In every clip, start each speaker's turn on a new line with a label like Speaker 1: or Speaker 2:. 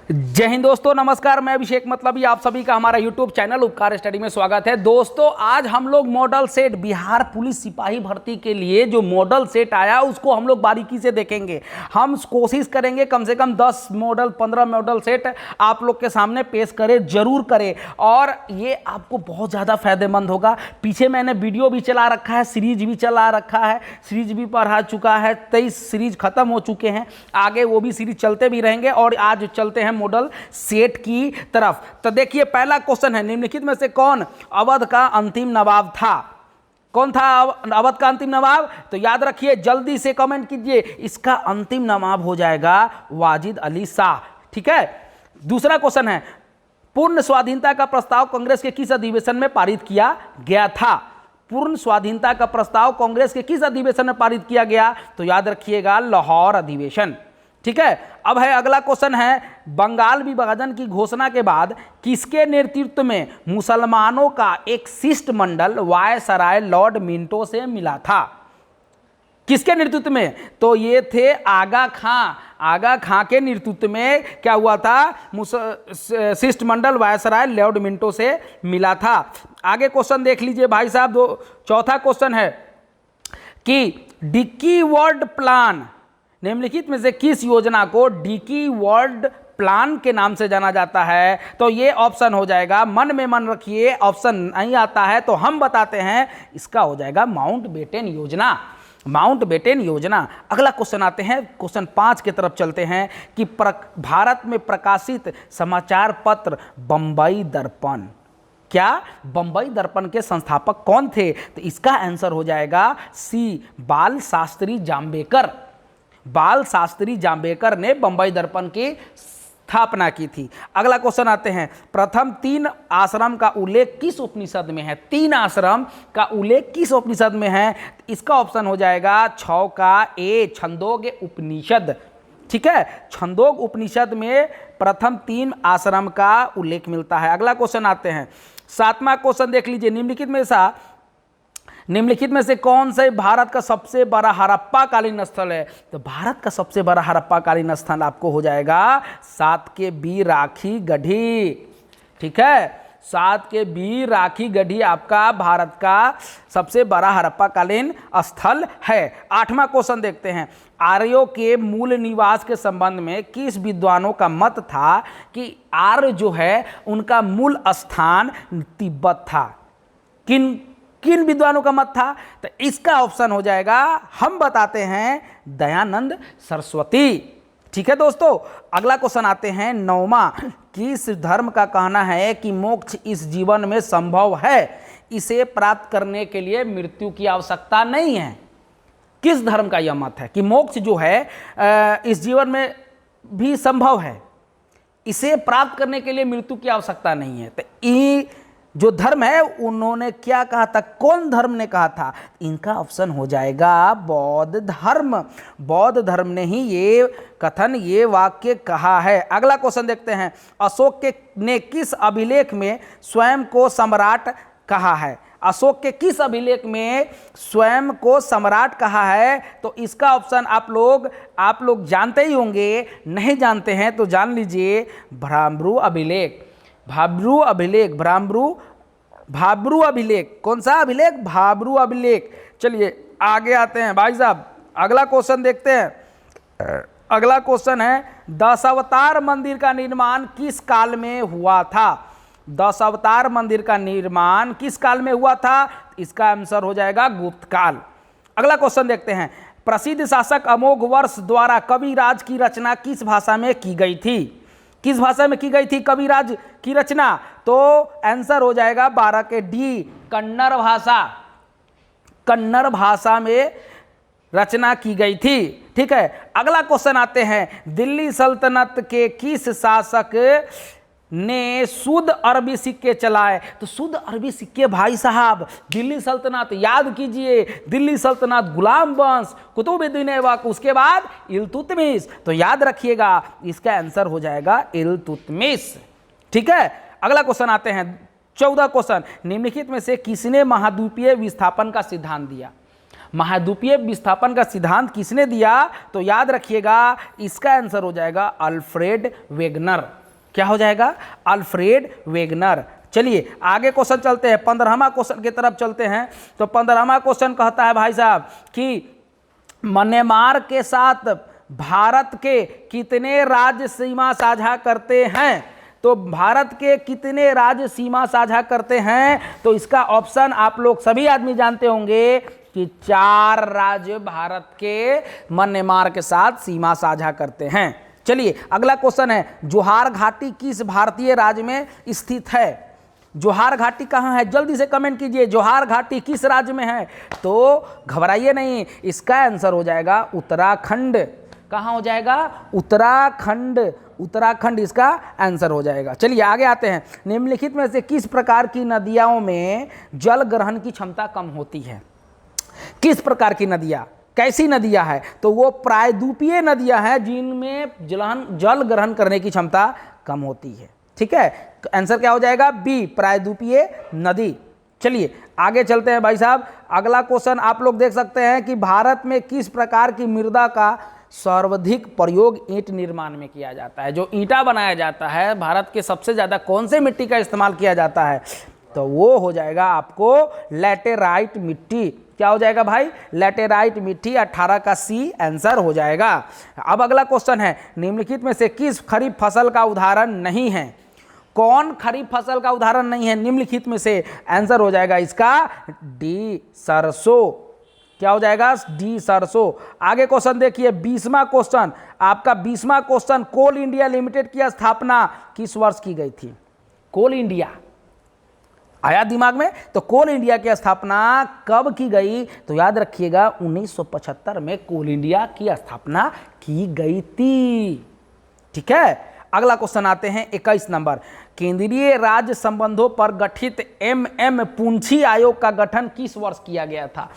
Speaker 1: जय हिंद दोस्तों, नमस्कार। मैं अभिषेक मतलबी, आप सभी का हमारा यूट्यूब चैनल उपकार स्टडी में स्वागत है। दोस्तों, आज हम लोग मॉडल सेट बिहार पुलिस सिपाही भर्ती के लिए जो मॉडल सेट आया उसको हम लोग बारीकी से देखेंगे। हम कोशिश करेंगे कम से कम 10 मॉडल 15 मॉडल सेट आप लोग के सामने पेश करें, जरूर करें, और ये आपको बहुत ज़्यादा फायदेमंद होगा। पीछे मैंने वीडियो भी चला रखा है, सीरीज भी चला रखा है, सीरीज भी पढ़ा चुका है, 23 सीरीज खत्म हो चुके हैं, आगे वो भी सीरीज चलते भी रहेंगे। और आज चलते हैं मॉडल सेट की तरफ। तो देखिए, पहला क्वेश्चन है, निम्नलिखित में से कौन अवध का अंतिम नवाब था? कौन था अवध का अंतिम नवाब? तो याद रखिए, जल्दी से कमेंट कीजिए, इसका अंतिम नवाब हो जाएगा वाजिद अली शाह। ठीक है। दूसरा क्वेश्चन है, पूर्ण स्वाधीनता का प्रस्ताव कांग्रेस के किस अधिवेशन में पारित किया गया था? पूर्ण स्वाधीनता का प्रस्ताव कांग्रेस के किस अधिवेशन में पारित किया गया? तो याद रखिएगा, लाहौर अधिवेशन। ठीक है। अब है अगला क्वेश्चन है, बंगाल विभाजन की घोषणा के बाद किसके नेतृत्व में मुसलमानों का एक शिष्टमंडल वायसराय लॉर्ड मिंटो से मिला था? किसके नेतृत्व में? तो ये थे आगा खां। आगा खां के नेतृत्व में क्या हुआ था? शिष्टमंडल वायसराय लॉर्ड मिंटो से मिला था। आगे क्वेश्चन देख लीजिए भाई साहब। चौथा क्वेश्चन है कि डिक्की वर्ल्ड प्लान, निम्नलिखित में से किस योजना को डिक्की वर्ल्ड प्लान के नाम से जाना जाता है? तो ये ऑप्शन हो जाएगा, मन में मन रखिए, ऑप्शन नहीं आता है तो हम बताते हैं, इसका हो जाएगा माउंटबेटन योजना। माउंटबेटन योजना। अगला क्वेश्चन आते हैं, क्वेश्चन 5 की तरफ चलते हैं कि भारत में प्रकाशित समाचार पत्र बंबई दर्पण, क्या बंबई दर्पण के संस्थापक कौन थे? तो इसका आंसर हो जाएगा सी, बाल शास्त्री जाम्बेकर। बाल शास्त्री जाम्बेकर ने बंबई दर्पण की स्थापना की थी। अगला क्वेश्चन आते हैं, प्रथम 3 आश्रम का उल्लेख किस उपनिषद में है? 3 आश्रम का उल्लेख किस उपनिषद में है? इसका ऑप्शन हो जाएगा 6 का ए, छंदोग्य उपनिषद। ठीक है, छंदोग्य उपनिषद में प्रथम 3 आश्रम का उल्लेख मिलता है। अगला क्वेश्चन आते हैं, 7वां क्वेश्चन देख लीजिए, निम्नलिखित में से कौन से भारत का सबसे बड़ा हड़प्पा कालीन स्थल है? तो भारत का सबसे बड़ा हड़प्पा कालीन स्थल आपको हो जाएगा 7 के बी राखी गढ़ी। ठीक है, 7 के बी राखी गढ़ी आपका भारत का सबसे बड़ा हड़प्पा कालीन स्थल है। 8वां क्वेश्चन देखते हैं, आर्यों के मूल निवास के संबंध में किस विद्वानों का मत था कि आर्य जो है उनका मूल स्थान तिब्बत था? किन विद्वानों का मत था? तो इसका ऑप्शन हो जाएगा, हम बताते हैं, दयानंद सरस्वती। ठीक है दोस्तों। अगला क्वेश्चन आते हैं, 9वां, किस धर्म का कहना है कि मोक्ष इस जीवन में संभव है? इसे प्राप्त करने के लिए मृत्यु की आवश्यकता नहीं है। किस धर्म का यह मत है कि मोक्ष जो है इस जीवन में भी संभव है, इसे प्राप्त करने के लिए मृत्यु की आवश्यकता नहीं है? तो जो धर्म है उन्होंने क्या कहा था? कौन धर्म ने कहा था? इनका ऑप्शन हो जाएगा बौद्ध धर्म। बौद्ध धर्म ने ही ये कथन, ये वाक्य कहा है। अगला क्वेश्चन देखते हैं, अशोक ने किस अभिलेख में स्वयं को सम्राट कहा है? अशोक के किस अभिलेख में स्वयं को सम्राट कहा है? तो इसका ऑप्शन आप लोग जानते ही होंगे, नहीं जानते हैं तो जान लीजिए, भ्रामरु अभिलेख। भाब्रू अभिलेख। कौन सा अभिलेख? भाब्रू अभिलेख। चलिए आगे आते हैं भाई साहब, अगला क्वेश्चन देखते हैं। अगला क्वेश्चन है, दशावतार मंदिर का निर्माण किस काल में हुआ था? दशावतार मंदिर का निर्माण किस काल में हुआ था? इसका आंसर हो जाएगा गुप्त काल। अगला क्वेश्चन देखते हैं, प्रसिद्ध शासक अमोघ वर्ष द्वारा कविराज की रचना किस भाषा में की गई थी? किस भाषा में की गई थी कविराज की रचना? तो आंसर हो जाएगा 12 के डी, कन्नड़ भाषा। कन्नड़ भाषा में रचना की गई थी। ठीक है। अगला क्वेश्चन आते हैं, दिल्ली सल्तनत के किस शासक ने शुद्ध अरबी सिक्के चलाए? तो शुद्ध अरबी सिक्के भाई साहब, दिल्ली सल्तनत याद कीजिए, दिल्ली सल्तनत, गुलाम वंश, कुतुबुद्दीन ऐबक, उसके बाद इल्तुतमिश। तो याद रखिएगा, इसका आंसर हो जाएगा इल्तुतमिश। ठीक है। अगला क्वेश्चन आते हैं, 14 क्वेश्चन, निम्नलिखित में से किसने महाद्वीपीय विस्थापन का सिद्धांत दिया? महाद्वीपीय विस्थापन का सिद्धांत किसने दिया? तो याद रखिएगा इसका आंसर हो जाएगा अल्फ्रेड वेगनर। क्या हो जाएगा? Alfred Wegener. चलिए आगे क्वेश्चन चलते हैं, 15वां क्वेश्चन की तरफ चलते हैं। तो 15वां क्वेश्चन कहता है भाई साहब कि म्यांमार के साथ भारत के कितने राज्य सीमा साझा करते हैं? तो भारत के कितने राज्य सीमा साझा करते हैं? तो इसका ऑप्शन आप लोग सभी आदमी जानते होंगे कि 4 राज्य भारत के म्यांमार के साथ सीमा साझा करते हैं। चलिए अगला क्वेश्चन है, जोहार घाटी किस भारतीय राज्य में स्थित है? जोहार घाटी कहाँ है? जल्दी से कमेंट कीजिए, जोहार घाटी किस राज्य में है? तो घबराइए नहीं, इसका आंसर हो जाएगा उत्तराखंड। कहाँ हो जाएगा? उत्तराखंड। उत्तराखंड इसका आंसर हो जाएगा। चलिए आगे आते हैं, निम्नलिखित में से किस प्रकार की नदियों में जल ग्रहण की क्षमता कम होती है? किस प्रकार की नदियाँ, कैसी नदियाँ हैं? तो वो प्रायद्वीपीय नदियाँ हैं जिनमें जल ग्रहण करने की क्षमता कम होती है। ठीक है, आंसर क्या हो जाएगा? बी, प्रायद्वीपीय नदी। चलिए आगे चलते हैं भाई साहब। अगला क्वेश्चन आप लोग देख सकते हैं कि भारत में किस प्रकार की मृदा का सर्वाधिक प्रयोग ईंट निर्माण में किया जाता है? जो ईंटा बनाया जाता है भारत के सबसे ज़्यादा कौन से मिट्टी का इस्तेमाल किया जाता है? तो वो हो जाएगा आपको लैटेराइट मिट्टी। क्या हो जाएगा भाई? लैटेराइट मिट्टी। 18 का सी आंसर हो जाएगा। अब अगला क्वेश्चन है, निम्नलिखित में से किस खरीफ फसल का उदाहरण नहीं है? कौन खरीफ फसल का उदाहरण नहीं है निम्नलिखित में से? आंसर हो जाएगा इसका डी, सरसों। क्या हो जाएगा? डी, सरसों। आगे क्वेश्चन देखिए, 20वां क्वेश्चन आपका। 20वां क्वेश्चन, कोल इंडिया लिमिटेड की स्थापना किस वर्ष की गई थी? कोल इंडिया आया दिमाग में? तो कोल इंडिया की स्थापना कब की गई? तो याद रखिएगा 1975 में कोल इंडिया की स्थापना की गई थी। ठीक है, अगला क्वेश्चन आते हैं 21 नंबर। केंद्रीय राज्य संबंधों पर गठित एम पुंछी आयोग का गठन किस वर्ष किया गया था?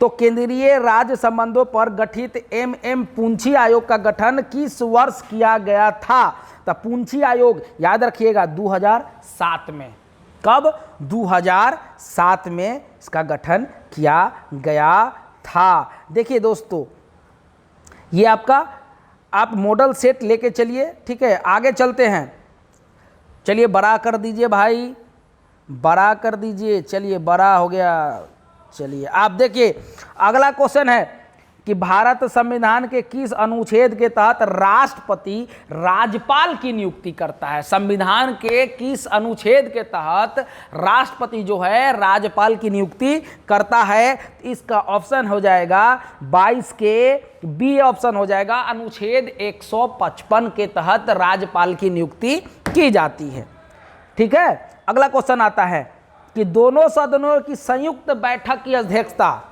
Speaker 1: तो केंद्रीय राज्य संबंधों पर गठित एम पुंछी आयोग का गठन किस वर्ष किया गया था? तो पुंछी आयोग याद रखिएगा 2007 में। कब? 2007 में इसका गठन किया गया था। देखिए दोस्तों, ये आपका आप मॉडल सेट लेके चलिए। ठीक है, आगे चलते हैं। चलिए बड़ा कर दीजिए भाई, बड़ा कर दीजिए। चलिए बड़ा हो गया। चलिए आप देखिए, अगला क्वेश्चन है कि भारत संविधान के किस अनुच्छेद के तहत राष्ट्रपति राज्यपाल की नियुक्ति करता है? संविधान के किस अनुच्छेद के तहत राष्ट्रपति जो है राज्यपाल की नियुक्ति करता है? इसका ऑप्शन हो जाएगा 22 के बी ऑप्शन हो जाएगा। अनुच्छेद 155 के तहत राज्यपाल की नियुक्ति की जाती है। ठीक है, अगला क्वेश्चन आता है कि दोनों सदनों की संयुक्त बैठक की अध्यक्षता,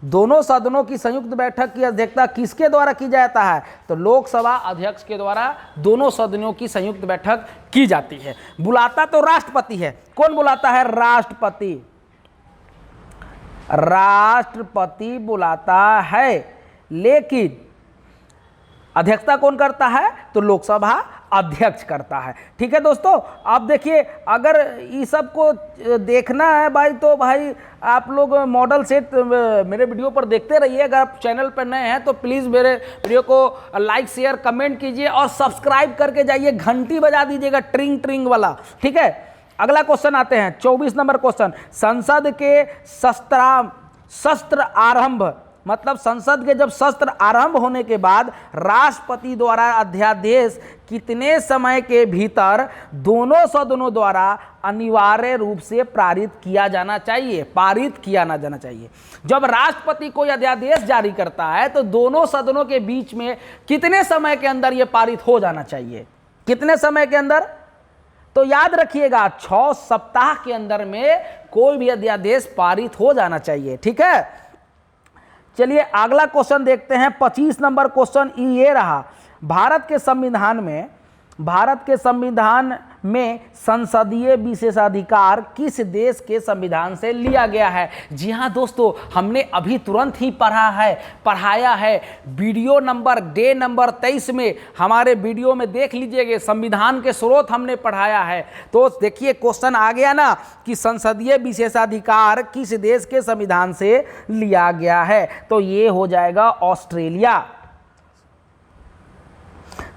Speaker 1: दोनों सदनों की संयुक्त बैठक की अध्यक्षता किसके द्वारा की जाता है? तो लोकसभा अध्यक्ष के द्वारा दोनों सदनों की संयुक्त बैठक की जाती है। बुलाता तो राष्ट्रपति है। कौन बुलाता है? राष्ट्रपति। राष्ट्रपति बुलाता है, लेकिन अध्यक्षता कौन करता है? तो लोकसभा अध्यक्ष करता है। ठीक है दोस्तों, अब देखिए, अगर ये सब को देखना है भाई तो भाई आप लोग मॉडल सेट मेरे वीडियो पर देखते रहिए। अगर आप चैनल पर नए हैं तो प्लीज़ मेरे वीडियो को लाइक, शेयर, कमेंट कीजिए और सब्सक्राइब करके जाइए, घंटी बजा दीजिएगा ट्रिंग ट्रिंग वाला। ठीक है, अगला क्वेश्चन आते हैं 24 नंबर क्वेश्चन। संसद के शस्त्र आरंभ, मतलब संसद के जब शस्त्र आरंभ होने के बाद राष्ट्रपति द्वारा अध्यादेश कितने समय के भीतर दोनों सदनों द्वारा अनिवार्य रूप से पारित किया जाना चाहिए? पारित किया ना जाना चाहिए। जब राष्ट्रपति कोई अध्यादेश जारी करता है तो दोनों सदनों के बीच में कितने समय के अंदर यह पारित हो जाना चाहिए? कितने समय के अंदर? तो याद रखिएगा 6 सप्ताह के अंदर में कोई भी अध्यादेश पारित हो जाना चाहिए। ठीक है, चलिए अगला क्वेश्चन देखते हैं। 25 नंबर क्वेश्चन ये रहा, भारत के संविधान में भारत के संविधान में संसदीय विशेषाधिकार किस देश के संविधान से लिया गया है? जी हाँ दोस्तों, हमने अभी तुरंत ही पढ़ाया है वीडियो नंबर डे नंबर 23 में, हमारे वीडियो में देख लीजिएगा, संविधान के स्रोत हमने पढ़ाया है। तो देखिए क्वेश्चन आ गया ना कि संसदीय विशेषाधिकार किस देश के संविधान से लिया गया है, तो ये हो जाएगा ऑस्ट्रेलिया।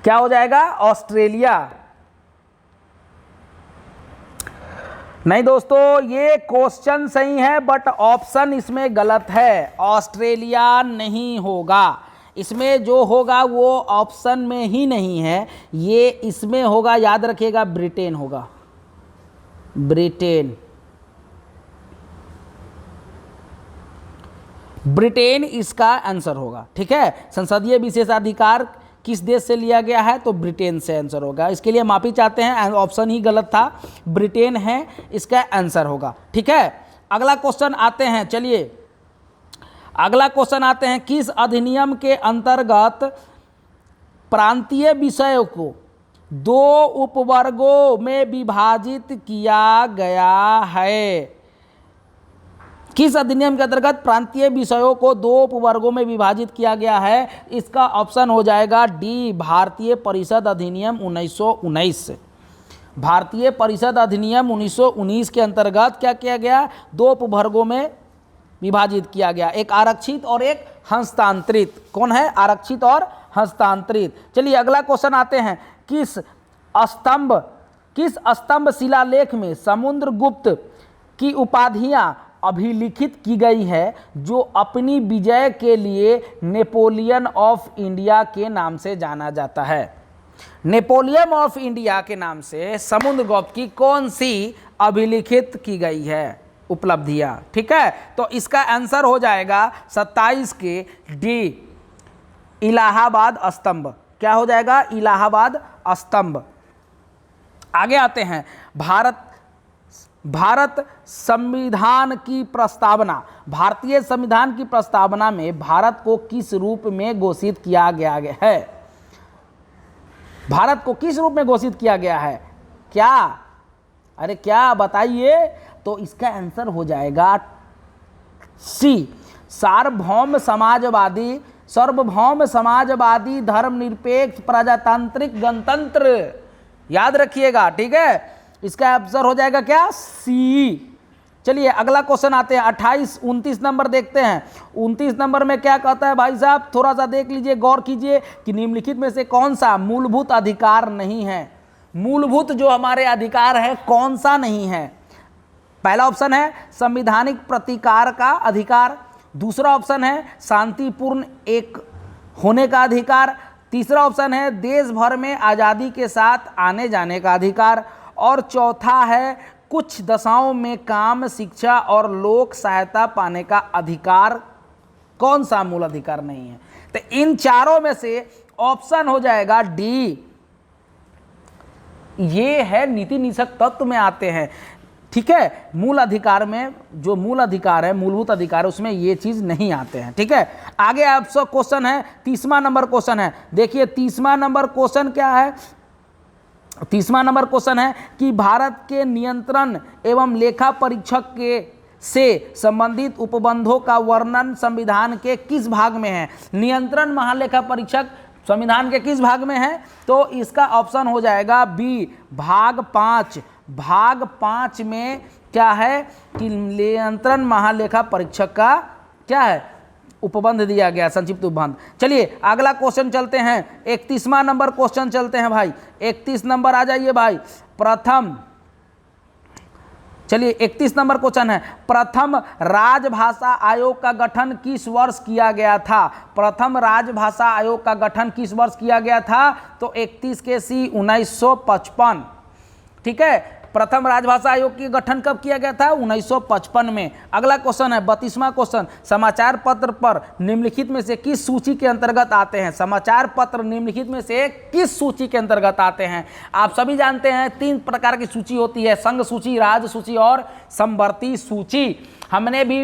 Speaker 1: क्या हो जाएगा? ऑस्ट्रेलिया। नहीं दोस्तों, ये क्वेश्चन सही है बट ऑप्शन इसमें गलत है, ऑस्ट्रेलिया नहीं होगा। इसमें जो होगा वो ऑप्शन में ही नहीं है, ये इसमें होगा, याद रखिएगा, ब्रिटेन होगा, ब्रिटेन। ब्रिटेन इसका आंसर होगा। ठीक है, संसदीय विशेषाधिकार किस देश से लिया गया है, तो ब्रिटेन से आंसर होगा। इसके लिए माफी चाहते हैं, ऑप्शन ही गलत था, ब्रिटेन है इसका आंसर होगा। ठीक है, अगला क्वेश्चन आते हैं, चलिए अगला क्वेश्चन आते हैं, किस अधिनियम के अंतर्गत प्रांतीय विषयों को 2 उपवर्गों में विभाजित किया गया है? किस अधिनियम के अंतर्गत प्रांतीय विषयों को 2 उपवर्गों में विभाजित किया गया है? इसका ऑप्शन हो जाएगा डी, भारतीय परिषद अधिनियम 1919। भारतीय परिषद अधिनियम 1919 के अंतर्गत क्या किया गया? 2 उपवर्गों में विभाजित किया गया, एक आरक्षित और एक हस्तांतरित। कौन है? आरक्षित और हस्तांतरित। चलिए अगला क्वेश्चन आते हैं, किस स्तंभ शिलालेख में समुद्रगुप्त की उपाधियां अभिलिखित की गई है जो अपनी विजय के लिए नेपोलियन ऑफ इंडिया के नाम से जाना जाता है? नेपोलियन ऑफ इंडिया के नाम से समुद्रगुप्त की कौन सी अभिलिखित की गई है उपलब्धियां? ठीक है, तो इसका आंसर हो जाएगा 27 के डी, इलाहाबाद स्तंभ। क्या हो जाएगा? इलाहाबाद स्तंभ। आगे आते हैं, भारत संविधान की प्रस्तावना, भारतीय संविधान की प्रस्तावना में भारत को किस रूप में घोषित किया गया है? भारत को किस रूप में घोषित किया गया है? क्या? अरे क्या बताइए? तो इसका आंसर हो जाएगा सी, सार्वभौम समाजवादी धर्मनिरपेक्ष प्रजातांत्रिक गणतंत्र। याद रखिएगा, ठीक है, इसका आंसर हो जाएगा क्या? सी। चलिए अगला क्वेश्चन आते हैं, 29 नंबर देखते हैं। 29 नंबर में क्या कहता है भाई साहब, थोड़ा सा देख लीजिए, गौर कीजिए कि निम्नलिखित में से कौन सा मूलभूत अधिकार नहीं है? मूलभूत जो हमारे अधिकार है कौन सा नहीं है? पहला ऑप्शन है संवैधानिक प्रतिकार का अधिकार, दूसरा ऑप्शन है शांतिपूर्ण एक होने का अधिकार, तीसरा ऑप्शन है देश भर में आज़ादी के साथ आने जाने का अधिकार, और चौथा है कुछ दशाओं में काम, शिक्षा और लोक सहायता पाने का अधिकार। कौन सा मूल अधिकार नहीं है? तो इन चारों में से ऑप्शन हो जाएगा डी, ये है नीति निषेध तत्व में आते हैं। ठीक है, मूल अधिकार में जो मूल अधिकार है, मूलभूत अधिकार है, उसमें ये चीज नहीं आते हैं। ठीक है, आगे आपसे क्वेश्चन है, 30वां नंबर क्वेश्चन है। देखिए 30वां नंबर क्वेश्चन क्या है? 30वां नंबर क्वेश्चन है कि भारत के नियंत्रण एवं लेखा परीक्षक के से संबंधित उपबंधों का वर्णन संविधान के किस भाग में है? नियंत्रण महालेखा परीक्षक संविधान के किस भाग में है? तो इसका ऑप्शन हो जाएगा बी, भाग 5। भाग 5 में क्या है कि नियंत्रण महालेखा परीक्षक का क्या है? उपबंध दिया गया, संक्षिप्त उपबंध। चलिए अगला क्वेश्चन चलते हैं, 31वां नंबर क्वेश्चन चलते हैं भाई। 31 नंबर आ जाइए भाई। प्रथम, चलिए 31 नंबर क्वेश्चन है, प्रथम राजभाषा आयोग का गठन किस वर्ष किया गया था? प्रथम राजभाषा आयोग का गठन किस वर्ष किया गया था? तो 31 के सी 1955। ठीक है, प्रथम राजभाषा आयोग के गठन कब किया गया था? 1955 में। अगला क्वेश्चन है 32वां क्वेश्चन, समाचार पत्र पर निम्नलिखित में से किस सूची के अंतर्गत आते हैं? समाचार पत्र निम्नलिखित में से किस सूची के अंतर्गत आते हैं? आप सभी जानते हैं 3 प्रकार की सूची होती है, संघ सूची, राज्य सूची और समवर्ती सूची। हमने भी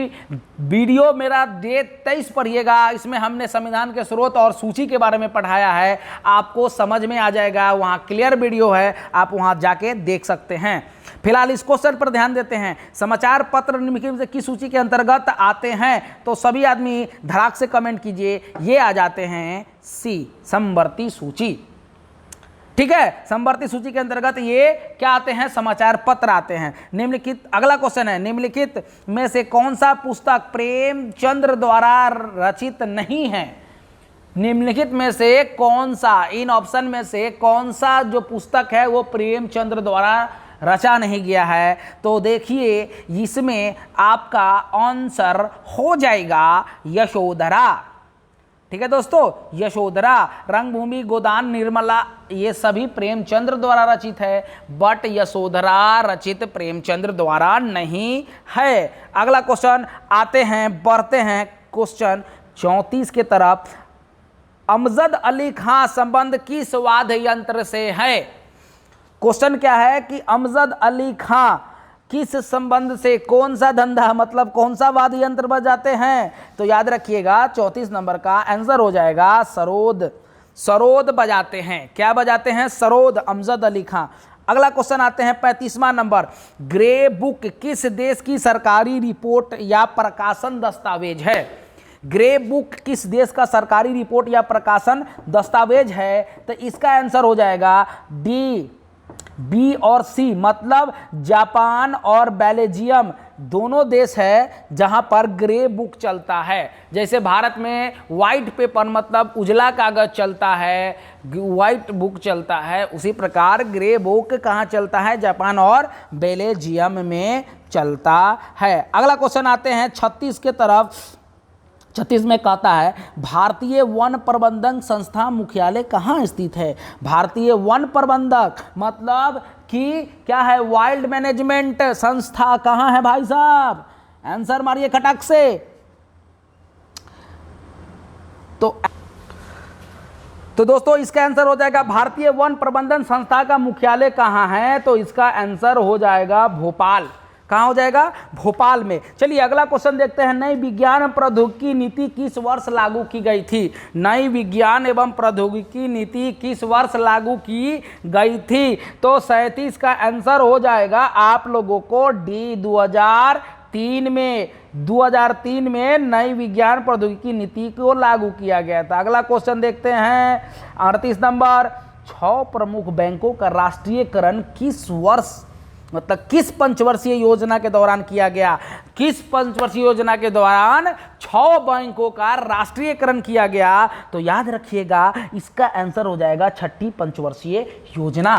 Speaker 1: वीडियो मेरा डेट 23 पढ़िएगा, इसमें हमने संविधान के स्रोत और सूची के बारे में पढ़ाया है, आपको समझ में आ जाएगा। वहाँ क्लियर वीडियो है, आप वहाँ जाके देख सकते हैं। फिलहाल इस क्वेश्चन पर ध्यान देते हैं। समाचार पत्र निम्नलिखित में से किस सूची के अंतर्गत आते हैं? तो सभी आदमी धड़ाक से कमेंट कीजिए। ये आ जाते हैं सी, समवर्ती सूची। ठीक है, समवर्ती सूची के अंतर्गत ये क्या आते हैं? समाचार पत्र आते हैं। निम्नलिखित, अगला क्वेश्चन है, निम्नलिखित में से कौन सा पुस्तक प्रेमचंद्र द्वारा रचित नहीं है? निम्नलिखित में से कौन सा, इन ऑप्शन में से कौन सा जो पुस्तक है वो प्रेमचंद्र द्वारा रचा नहीं गया है? तो देखिए इसमें आपका आंसर हो जाएगा यशोधरा। ठीक है दोस्तों, यशोधरा, रंगभूमि, गोदान, निर्मला, ये सभी प्रेमचंद्र द्वारा रचित है, बट यशोधरा रचित प्रेमचंद्र द्वारा नहीं है। अगला क्वेश्चन आते हैं, बढ़ते हैं क्वेश्चन 34 के तरफ। अमजद अली खां संबंध किस वाद्य यंत्र से है? क्वेश्चन क्या है कि अमजद अली खां किस संबंध से, कौन सा धंधा, मतलब कौन सा वाद्य यंत्र बजाते हैं? तो याद रखिएगा 34 नंबर का आंसर हो जाएगा सरोद। सरोद बजाते हैं। क्या बजाते हैं? सरोद, अमजद अली खां। अगला क्वेश्चन आते हैं 35वां नंबर। ग्रे बुक किस देश की सरकारी रिपोर्ट या प्रकाशन दस्तावेज है? ग्रे बुक किस देश का सरकारी रिपोर्ट या प्रकाशन दस्तावेज है? तो इसका आंसर हो जाएगा डी, बी और सी, मतलब जापान और बेल्जियम दोनों देश है जहां पर ग्रे बुक चलता है। जैसे भारत में वाइट पेपर मतलब उजला कागज चलता है, वाइट बुक चलता है, उसी प्रकार ग्रे बुक कहाँ चलता है? जापान और बेल्जियम में चलता है। अगला क्वेश्चन आते हैं 36 के तरफ। 36 में कहता है भारतीय वन प्रबंधन संस्था मुख्यालय कहाँ स्थित है? भारतीय वन प्रबंधक मतलब कि क्या है? वाइल्ड मैनेजमेंट संस्था कहाँ है भाई साहब? आंसर मारिए खटक से। तो दोस्तों इसका आंसर हो जाएगा भारतीय वन प्रबंधन संस्था का मुख्यालय कहाँ है? तो इसका आंसर हो जाएगा भोपाल। कहाँ हो जाएगा? भोपाल में। चलिए अगला क्वेश्चन देखते हैं। नई विज्ञान प्रौद्योगिकी नीति किस वर्ष लागू की गई थी? नई विज्ञान एवं प्रौद्योगिकी नीति किस वर्ष लागू की गई थी? तो 37 का आंसर हो जाएगा आप लोगों को डी, 2003 में। 2003 में नई विज्ञान प्रौद्योगिकी नीति को लागू किया गया था। अगला क्वेश्चन देखते हैं 38 नंबर। 6 प्रमुख बैंकों का राष्ट्रीयकरण किस वर्ष, मतलब किस पंचवर्षीय योजना के दौरान किया गया? किस पंचवर्षीय योजना के दौरान 6 बैंकों का राष्ट्रीयकरण किया गया? तो याद रखिएगा इसका आंसर हो जाएगा 6ठी पंचवर्षीय योजना।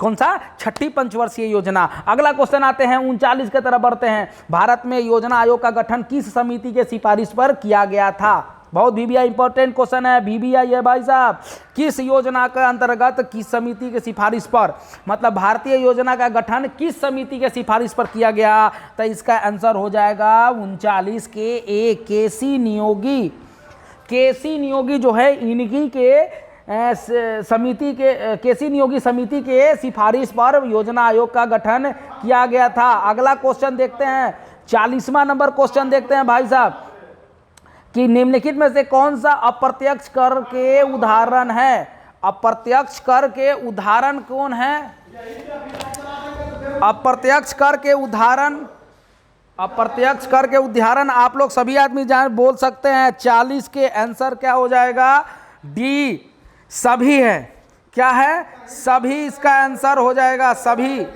Speaker 1: कौन सा? 6ठी पंचवर्षीय योजना। अगला क्वेश्चन आते हैं 39 की तरफ बढ़ते हैं। भारत में योजना आयोग का गठन किस समिति के सिफारिश पर किया गया था? बहुत VBI इंपॉर्टेंट क्वेश्चन है, VBI है भाई साहब। किस योजना के अंतर्गत, किस समिति के सिफारिश पर, मतलब भारतीय योजना का गठन किस समिति के सिफारिश पर किया गया? तो इसका आंसर हो जाएगा 39 के ए, केसी नियोगी। केसी नियोगी जो है इनकी के समिति के, केसी नियोगी समिति के सिफारिश पर योजना आयोग का गठन किया गया था। अगला क्वेश्चन देखते हैं 40वां नंबर क्वेश्चन देखते हैं भाई साहब कि निम्नलिखित में से कौन सा अप्रत्यक्ष कर के उदाहरण है? अप्रत्यक्ष कर के उदाहरण कौन है? अप्रत्यक्ष कर के उदाहरण, अप्रत्यक्ष कर के उदाहरण आप लोग सभी आदमी जान बोल सकते हैं। 40 के आंसर क्या हो जाएगा? डी, सभी है। क्या है? सभी इसका आंसर हो जाएगा। सभी,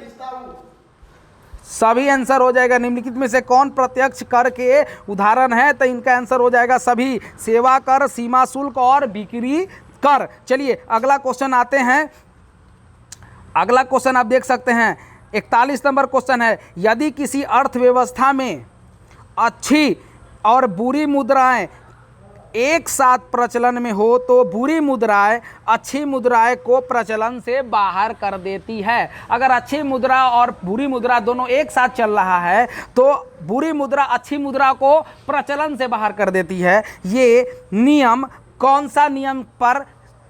Speaker 1: सभी आंसर हो जाएगा। निम्नलिखित में से कौन प्रत्यक्ष कर के उदाहरण है? तो इनका आंसर हो जाएगा सभी। सेवा कर, सीमा शुल्क और बिक्री कर। चलिए अगला क्वेश्चन आते हैं। अगला क्वेश्चन आप देख सकते हैं 41 नंबर क्वेश्चन है। यदि किसी अर्थव्यवस्था में अच्छी और बुरी मुद्राएं एक साथ प्रचलन में हो तो बुरी मुद्राएं अच्छी मुद्राएं को प्रचलन से बाहर कर देती है। अगर अच्छी मुद्रा और बुरी मुद्रा दोनों एक साथ चल रहा है तो बुरी मुद्रा अच्छी मुद्रा को प्रचलन से बाहर कर देती है। ये नियम कौन सा नियम पर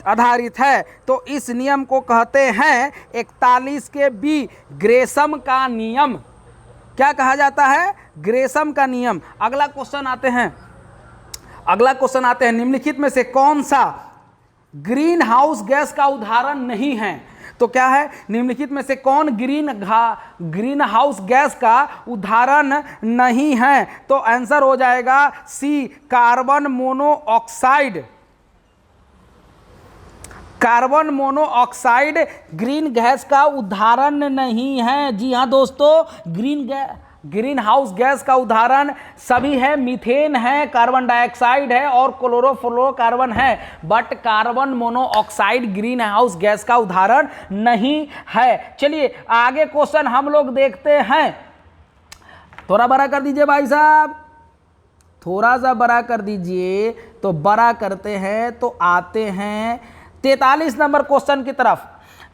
Speaker 1: आधारित है? तो इस नियम को कहते हैं 41 के बी, ग्रेसम का नियम। क्या कहा जाता है? ग्रेशम का नियम। अगला क्वेश्चन आते हैं, निम्नलिखित में से कौन सा ग्रीन हाउस गैस का उदाहरण नहीं है? तो क्या है? निम्नलिखित में से कौन ग्रीन हाउस गैस का उदाहरण नहीं है? तो आंसर हो जाएगा C, carbon monoxide. Carbon monoxide green gas का उदाहरण नहीं है। जी हाँ दोस्तों, ग्रीन हाउस गैस का उदाहरण सभी है, मीथेन है, कार्बन डाइऑक्साइड है और क्लोरोफ्लोरोकार्बन है, but carbon monoxide green house gas का उदाहरण नहीं है। चलिए आगे क्वेश्चन हम लोग देखते हैं। थोड़ा बड़ा कर दीजिए भाई साहब, थोड़ा सा बड़ा कर दीजिए। तो बड़ा करते हैं तो आते हैं 43 नंबर क्वेश्चन की तरफ।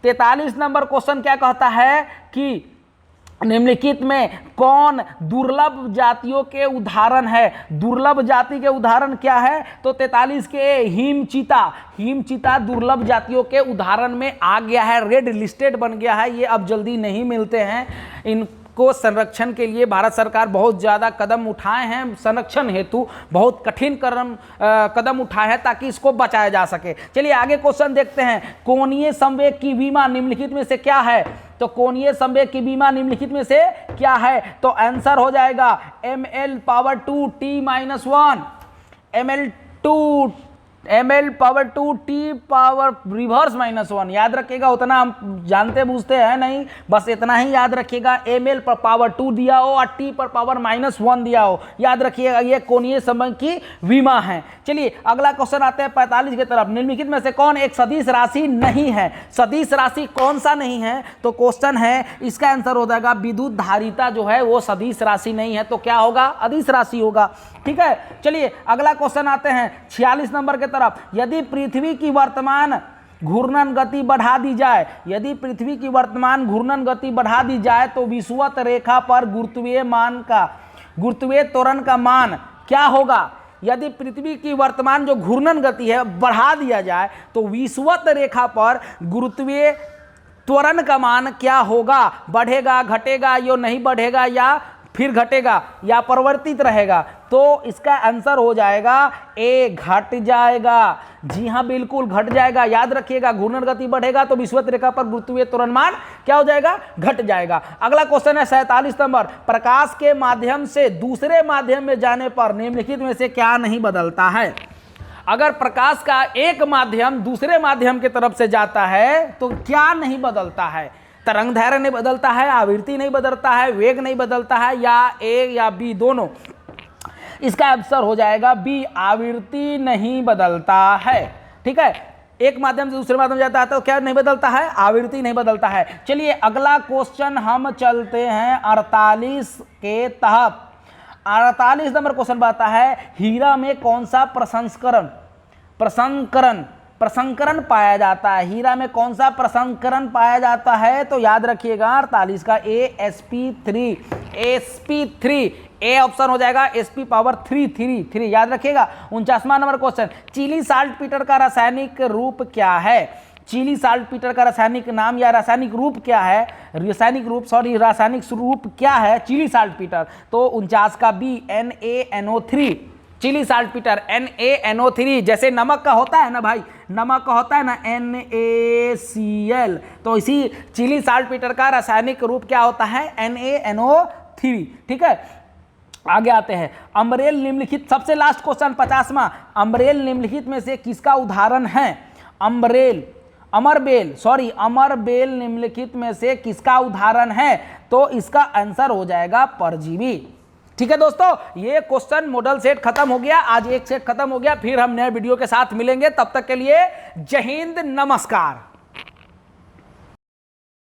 Speaker 1: 43 नंबर क्वेश्चन क्या कहता है कि निम्नलिखित में कौन दुर्लभ जातियों के उदाहरण है? दुर्लभ जाति के उदाहरण क्या है? तो 43 के हिमचीता दुर्लभ जातियों के उदाहरण में आ गया है, रेड लिस्टेड बन गया है। ये अब जल्दी नहीं मिलते हैं। इनको संरक्षण के लिए भारत सरकार बहुत ज़्यादा कदम उठाए हैं, संरक्षण हेतु बहुत कठिन कदम उठाए हैं ताकि इसको बचाया जा सके। चलिए आगे क्वेश्चन देखते हैं। कोणीय संवेग की विमा निम्नलिखित में से क्या है? तो कोणीय संवेग की विमा निम्नलिखित में से क्या है? तो आंसर हो जाएगा ml⁻2t−1, ml⁻2t रिवर्स -1। याद रखिएगा, उतना हम जानते बूझते हैं नहीं, बस इतना ही याद रखिएगा। ml/2 दिया हो और t/−1 दिया हो, याद रखिएगा ये कोणीय संवेग की विमा है। चलिए अगला क्वेश्चन आते हैं 45 की तरफ। निम्नलिखित में से कौन एक सदिश राशि नहीं है? सदिश राशि कौन सा नहीं है? तो क्वेश्चन है, इसका आंसर हो जाएगा विद्युत धारिता जो है वो सदिश राशि नहीं है। तो क्या होगा? अदिश राशि होगा। ठीक है, चलिए अगला क्वेश्चन आते हैं 46 नंबर के तरफ। यदि पृथ्वी की वर्तमान घूर्णन गति बढ़ा दी जाए, यदि पृथ्वी की वर्तमान घूर्णन गति बढ़ा दी जाए तो विषुवत रेखा पर गुरुत्वीय त्वरण का मान क्या होगा? यदि पृथ्वी की वर्तमान जो घूर्णन गति है बढ़ा दिया जाए तो विषुवत रेखा पर गुरुत्वीय त्वरण का मान क्या होगा? बढ़ेगा, घटेगा, या नहीं बढ़ेगा, या फिर घटेगा, या परिवर्तित रहेगा? तो इसका आंसर हो जाएगा ए, घट जाएगा। जी हाँ बिल्कुल घट जाएगा। याद रखिएगा, घूर्णन गति बढ़ेगा तो विषुवत रेखा पर गुरुत्वीय त्वरण मान क्या हो जाएगा? घट जाएगा। अगला क्वेश्चन है 47 नंबर। प्रकाश के माध्यम से दूसरे माध्यम में जाने पर निम्नलिखित में से क्या नहीं बदलता है? अगर प्रकाश का एक माध्यम दूसरे माध्यम की तरफ से जाता है तो क्या नहीं बदलता है? तरंग दैर्घ्य नहीं बदलता है, आवृत्ति नहीं बदलता है, वेग नहीं बदलता है, या ए या बी दोनों? इसका आंसर हो जाएगा बी, आवृत्ति नहीं बदलता है। ठीक है, एक माध्यम से दूसरे माध्यम जाता है तो क्या नहीं बदलता है? आवृत्ति नहीं बदलता है। चलिए अगला क्वेश्चन हम चलते हैं 48 के तहत। 48 नंबर क्वेश्चन बताता है, हीरा में कौन सा प्रसंकरण पाया जाता है? हीरा में कौन सा प्रसंकरण पाया जाता है? तो याद रखिएगा 48 का sp3 ए ऑप्शन हो जाएगा, sp⁻3 याद रखिएगा। 49वां नंबर क्वेश्चन, चिली साल्टपीटर का रासायनिक रूप क्या है? चिली साल्टपीटर का रासायनिक नाम या रासायनिक रूप क्या है? रासायनिक रूप क्या है चिली साल्टपीटर? तो 49 का B, NaNO3। Chile saltpetre NaNO3, जैसे नमक का होता है ना भाई, नमक का होता है ना NaCl, तो इसी चिली साल्टपीटर का रासायनिक रूप क्या होता है? NaNO3। ठीक है, आगे आते हैं। अम्बरेल निम्नलिखित, सबसे लास्ट क्वेश्चन 50वां। अम्बरेल निम्नलिखित में से किसका उदाहरण है? अमरबेल निम्नलिखित में से किसका उदाहरण है? तो इसका आंसर हो जाएगा परजीवी। ठीक है दोस्तों, ये क्वेश्चन मॉडल सेट खत्म हो गया। आज एक सेट खत्म हो गया, फिर हम नए वीडियो के साथ मिलेंगे। तब तक के लिए जय हिंद, नमस्कार।